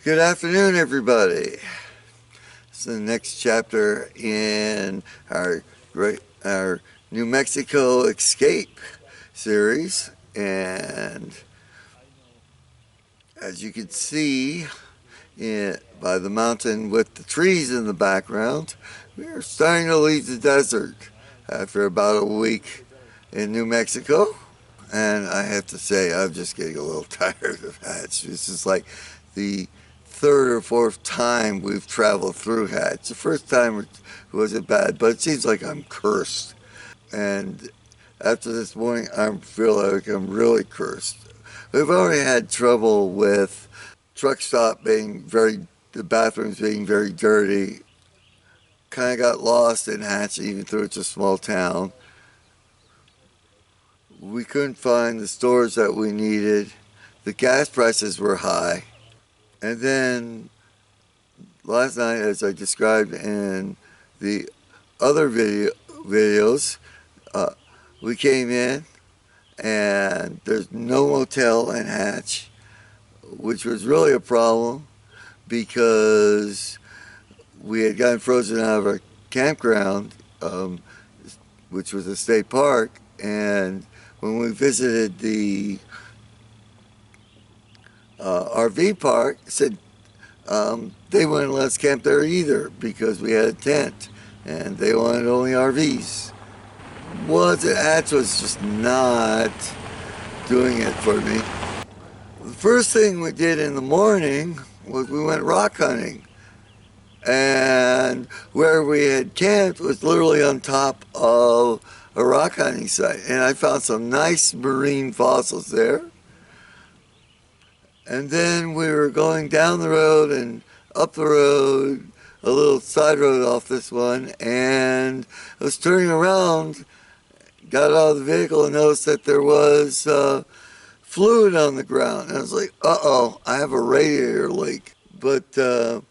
Good afternoon, everybody. This is the next chapter in our New Mexico Escape series, and as you can see by the mountain with the trees in the background, we are starting to leave the desert after about a week in New Mexico. And I have to say, I'm just getting a little tired of Hatch. This is like the third or fourth time we've traveled through Hatch. The first time it wasn't bad, but it seems like I'm cursed. And after this morning, I feel like I'm really cursed. We've already had trouble with truck stop the bathrooms being very dirty. Kind of got lost in Hatch, even though it's a small town. We couldn't find the stores that we needed. The gas prices were high. And then last night, as I described in the other videos, we came in and there's no motel in Hatch, which was really a problem because we had gotten frozen out of our campground, which was a state park, and when we visited the RV park, said they wouldn't let us camp there either because we had a tent and they wanted only RVs. Hatch was just not doing it for me. The first thing we did in the morning was we went rock hunting, and where we had camped was literally on top of a rock hunting site, and I found some nice marine fossils there. And then we were going down the road and up the road, a little side road off this one, and I was turning around, got out of the vehicle and noticed that there was fluid on the ground. And I was like, uh-oh, I have a radiator leak. And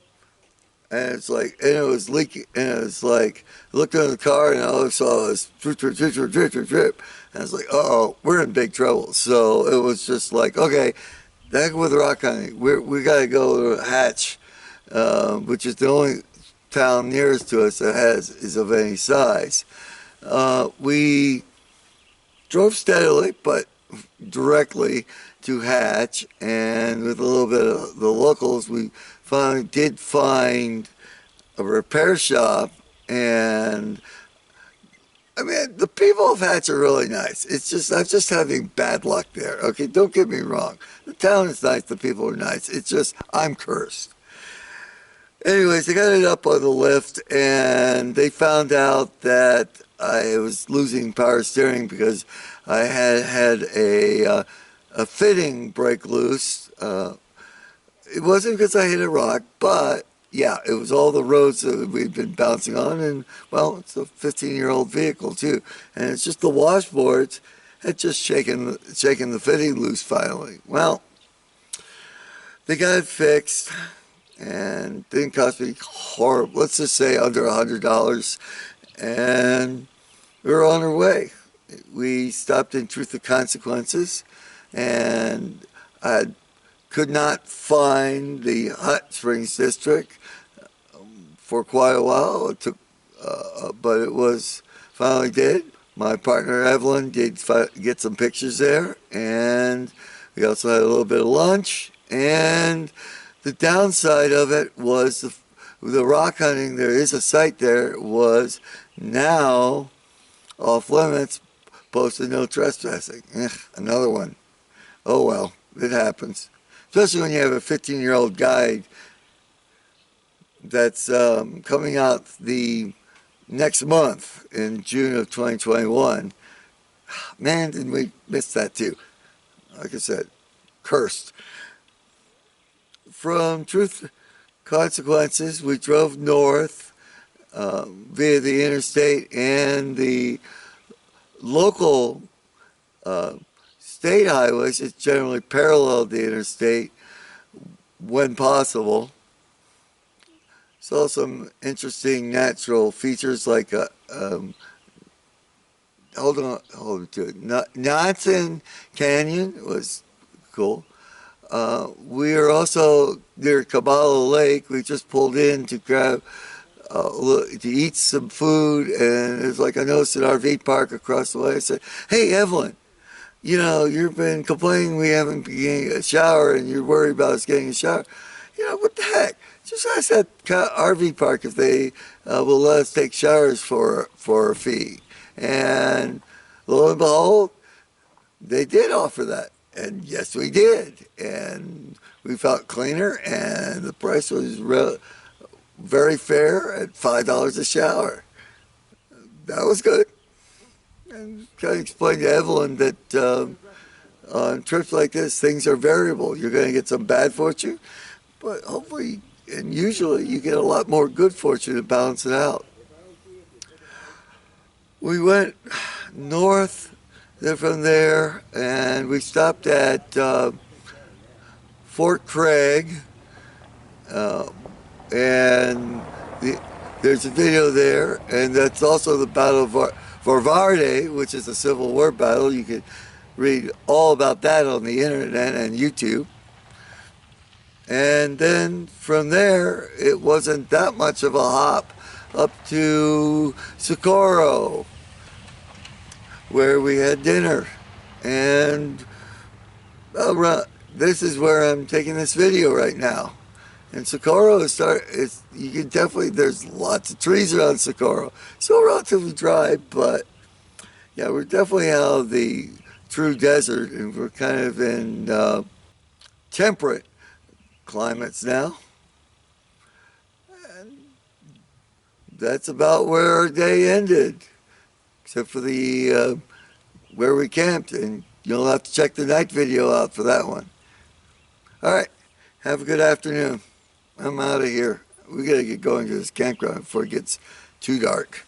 it was leaking, and it was like, I looked in the car and all I saw was drip, drip, drip, drip, drip, drip, drip. And I was like, uh-oh, we're in big trouble. So it was just like, okay, heck with rock hunting. We got to go to Hatch, which is the only town nearest to us that is of any size. We drove steadily, but directly to Hatch, and with a little bit of the locals, we finally did find a repair shop. And I mean, the people of Hatch are really nice. I'm just having bad luck there. Okay, don't get me wrong. The town is nice, the people are nice. It's just, I'm cursed. Anyways, they got it up on the lift, and they found out that I was losing power steering because I had a fitting break loose. It wasn't because I hit a rock, but yeah, it was all the roads that we'd been bouncing on, and well, it's a 15-year-old vehicle too, and it's just the washboards had just shaken the fitting loose finally. Well, they got it fixed, and it didn't cost me horrible. Let's just say under $100, and we were on our way. We stopped in Truth or Consequences, and I could not find the Hot Springs district for quite a while. It took, but it was finally did. My partner Evelyn did get some pictures there, and we also had a little bit of lunch. And the downside of it was the rock hunting. There is a site there was now off limits, posted no trespassing. Another one. Oh well, it happens. Especially when you have a 15-year-old guide that's coming out the next month in June of 2021. Man, did we miss that too. Like I said, cursed. From Truth Consequences, we drove north via the interstate and the local state highways. It's generally paralleled the interstate when possible. Saw some interesting natural features like hold on to it. Knotson Canyon was cool. We are also near Kabalo Lake. We just pulled in to grab to eat some food, and it's like I noticed an RV park across the way. I said, "Hey, Evelyn, you know, you've been complaining we haven't been getting a shower, and you're worried about us getting a shower. You know, what the heck? Just ask that RV park if they will let us take showers for a fee." And lo and behold, they did offer that. And yes, we did. And we felt cleaner, and the price was very fair at $5 a shower. That was good. And kind of explained to Evelyn that on trips like this, things are variable. You're going to get some bad fortune, but hopefully and usually you get a lot more good fortune to balance it out. We went north from there, and we stopped at Fort Craig, and there's a video there, and that's also the Battle of Varvarde, which is a Civil War battle. You can read all about that on the internet and YouTube. And then from there, it wasn't that much of a hop up to Socorro, where we had dinner. And this is where I'm taking this video right now. And Socorro is you can definitely, there's lots of trees around Socorro. Still relatively dry, but yeah, we're definitely out of the true desert, and we're kind of in temperate climates now. And that's about where our day ended, except for the where we camped, and you'll have to check the night video out for that one. All right, have a good afternoon. I'm out of here. We gotta get going to this campground before it gets too dark.